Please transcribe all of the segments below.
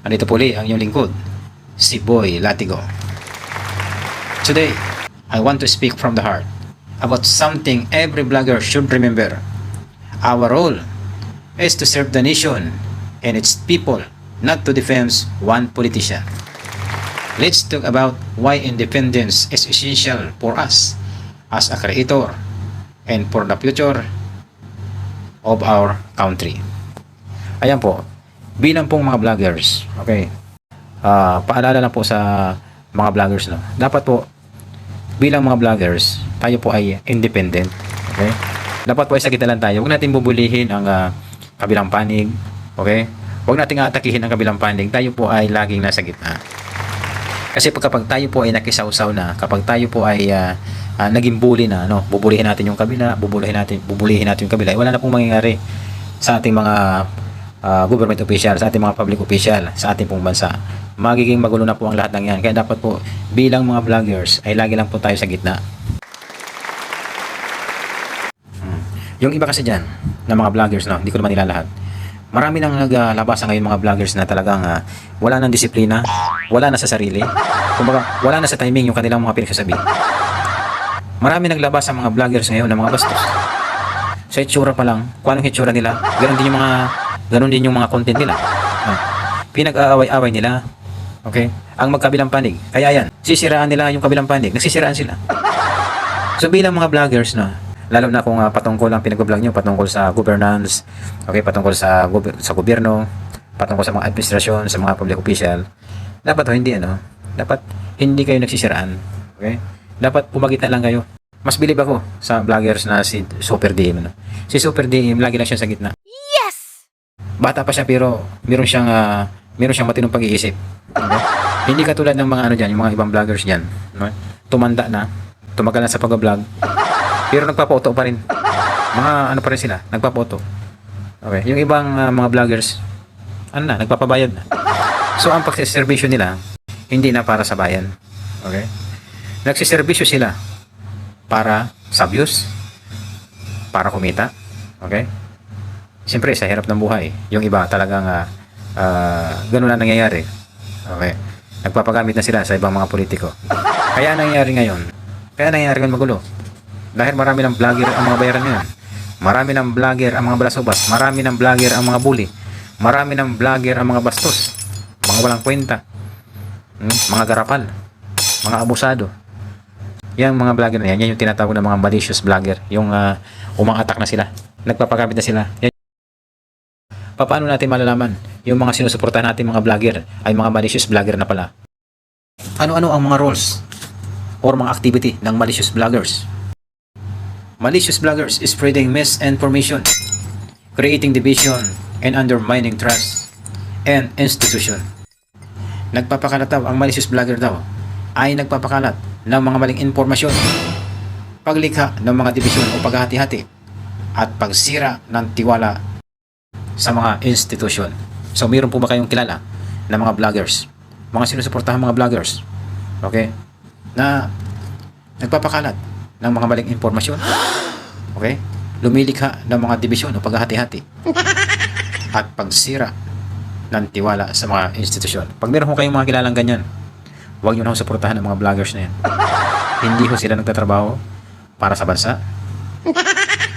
Andito po ulit ang inyong lingkod, si Boy Latigo. Today, I want to speak from the heart about something every vlogger should remember. Our role is to serve the nation and its people, not to defend one politician. Let's talk about why independence is essential for us as a creator and for the future of our country. Ayan po, bilang pong mga vloggers, okay, paalala lang po sa mga vloggers, no? Dapat po, bilang mga vloggers, tayo po ay independent, okay? Dapat po ay sagitan lang tayo. Huwag natin bubulihin ang kabilang panig, okay? Huwag natin atakihin ang kabilang panig. Tayo po ay laging nasa gitna. Kasi kapag tayo po ay nakisawsaw na, kapag tayo po ay naging bully na, no, bubulihin natin yung kabila, bubulihin natin yung kabila, wala na pong mangyayari sa ating mga government official, sa ating mga public official, sa ating pong bansa. Magiging magulo na po ang lahat ng yan. Kaya dapat po, bilang mga vloggers, ay lagi lang po tayo sa gitna. Yung iba kasi dyan, na mga vloggers, no, hindi ko naman nila lahat. Marami nang naglabasan ngayon mga vloggers na talagang wala nang disiplina, wala na sa sarili, kumbaga wala na sa timing yung kanilang mga pinagsasabi. Marami naglabas ang mga vloggers ngayon ng mga bastos. Sa itsura pa lang, kung anong itsura nila, ganun din yung mga content nila. Pinag-aaway-away nila. Okay? Ang magkabilang panig. Kaya yan, sisiraan nila yung kabilang panig, nagsisiraan sila. So bilang mga vloggers, no, lalo na kung patungkol ang pinag-vlog nyo, patungkol sa governance, okay, patungkol sa gobyerno, patungkol sa mga administrasyon, sa mga public official, dapat dapat hindi kayo nagsisiraan, okay? Dapat pumagitna lang kayo. Mas bilib ako sa vloggers na si Super DM, no? Si Super DM, lagi lang siya sa gitna. Yes! Bata pa siya pero meron siyang matinong pag-iisip. Okay? Hindi katulad ng mga yung mga ibang vloggers diyan, no? Tumanda na, tumagal na sa pag-vlog. Pero nagpapoto pa rin. Mga pa rin sila, nagpapoto. Okay, yung ibang mga vloggers, nagpapabayad na. So ang pagsiservisyo nila, hindi na para sa bayan. Okay? Nagsiservisyo sila para sa views, para kumita. Okay? Siyempre, sa hirap ng buhay, yung iba talagang ganun na nangyayari. Okay? Nagpapagamit na sila sa ibang mga politiko. Kaya nangyayari ngayon magulo. Dahil marami ng vlogger ang mga bayaran ngayon. Marami ng vlogger ang mga balasubas. Marami ng vlogger ang mga bully. Marami ng vlogger ang mga bastos. Mga walang kwenta. Mga garapal. Mga abusado. Yang mga vlogger na yan yung tinatawag ng mga malicious vlogger. Yung umang-attack na sila. Nagpapagamit na sila. Yan. Paano natin malalaman yung mga sinusuportahan natin mga vlogger ay mga malicious vlogger na pala? Ano-ano ang mga roles or mga activity ng malicious vloggers? Malicious vloggers is spreading misinformation, creating division, and undermining trust and institution. Nagpapakalat daw, ang malicious vlogger daw ay nagpapakalat ng mga maling informasyon, paglikha ng mga division o paghahati-hati, at pagsira ng tiwala sa mga institution. So, mayroon po ba kayong kilala na mga vloggers, mga sinusuportahan mga vloggers, okay, na nagpapakalat ng mga maling informasyon, okay, lumilikha ng mga dibisyon o paghahati-hati at pagsira ng tiwala sa mga institusyon. Pag meron ko kayong mga kilalang ganyan, huwag nyo na suportahan ng mga vloggers na yan. Hindi ko sila nagtatrabaho para sa bansa,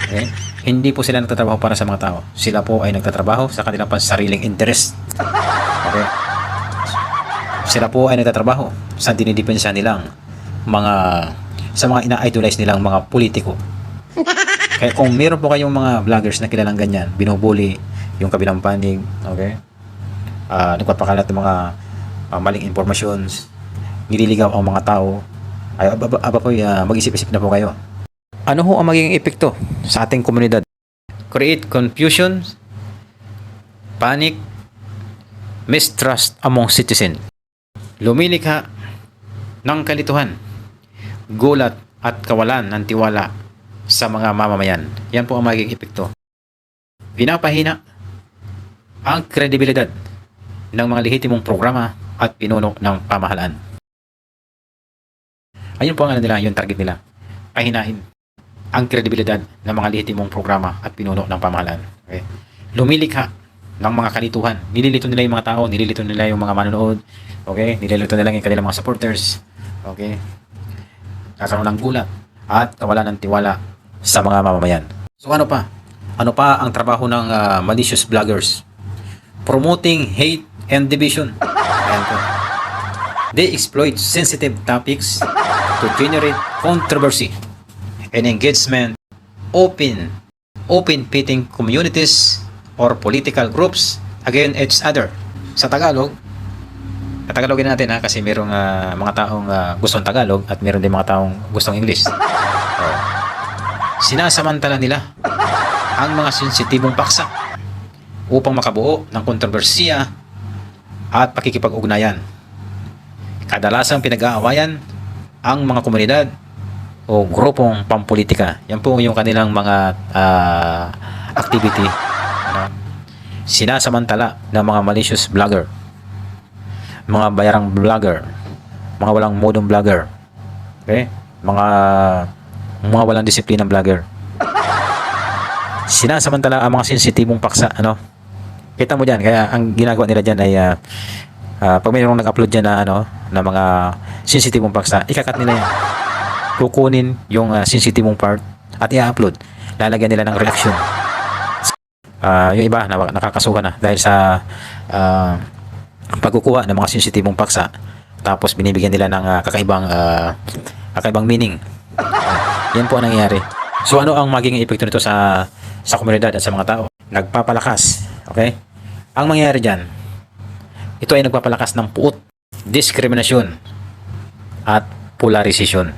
okay? Hindi po sila nagtatrabaho para sa mga tao. Sila po ay nagtatrabaho sa kanilang sariling interest, okay? Sila po ay nagtatrabaho sa dinidepensa nilang sa mga ina-idolize nilang mga politiko. Kaya kung meron po kayong mga vloggers na kilalang ganyan, binubuli yung kabilang panig, okay, nagpapakalat ng mga maling informations, nililigaw ang mga tao, ay mag-isip-isip na po kayo. Ano ho ang magiging epekto sa ating komunidad? Create confusion, panic, mistrust among citizens. Lumilikha ng kalituhan, gulat at kawalan ng tiwala sa mga mamamayan. Yan po ang magiging epekto. Pinapahina ang kredibilidad ng mga lehitimong programa at pinuno ng pamahalaan. Ayun po ang yung target nila. Pahinahin ang kredibilidad ng mga lehitimong programa at pinuno ng pamahalaan. Okay? Lumilikha ng mga kalituhan. Nililito nila yung mga tao, nililito nila yung mga manonood, okay? Nililito nila yung kanilang mga supporters, okay? Kakaroon ng gulat at kawalan ng tiwala sa mga mamamayan. So ano pa? Ano pa ang trabaho ng malicious vloggers? Promoting hate and division. Ayan po. They exploit sensitive topics to generate controversy and engagement, open pitting communities or political groups against each other. Sa Tagalog, Tagalogin natin kasi merong mga taong gustong Tagalog at meron din mga taong gustong English. So, sinasamantala nila ang mga sensitibong paksa upang makabuo ng kontrobersiya at pakikipag-ugnayan. Kadalasang pinag-aawayan ang mga komunidad o grupong pampolitika. Yan po yung kanilang mga activity. Ano? Sinasamantala ng mga malicious vlogger, mga bayarang vlogger, mga walang modong vlogger, okay? Mga walang disiplinang vlogger. Sinasamantala ang mga sensitibong paksa, ano? Kita mo diyan, kaya ang ginagawa nila diyan ay pag mayroong nag-upload diyan na mga sensitibong paksa, ikakat nila yan. Kukunin yung sensitibong part at i-upload. Lalagyan nila ng reaction. Yung iba nakakasuhan na dahil sa pagkukuha ng mga sensitibong paksa, tapos binibigyan nila ng kakaibang meaning. Yan po ang nangyayari. So ano ang magiging epekto nito sa komunidad at sa mga tao? Nagpapalakas, okay? Ang mangyayari diyan, ito ay nagpapalakas ng puot, diskriminasyon at polarization.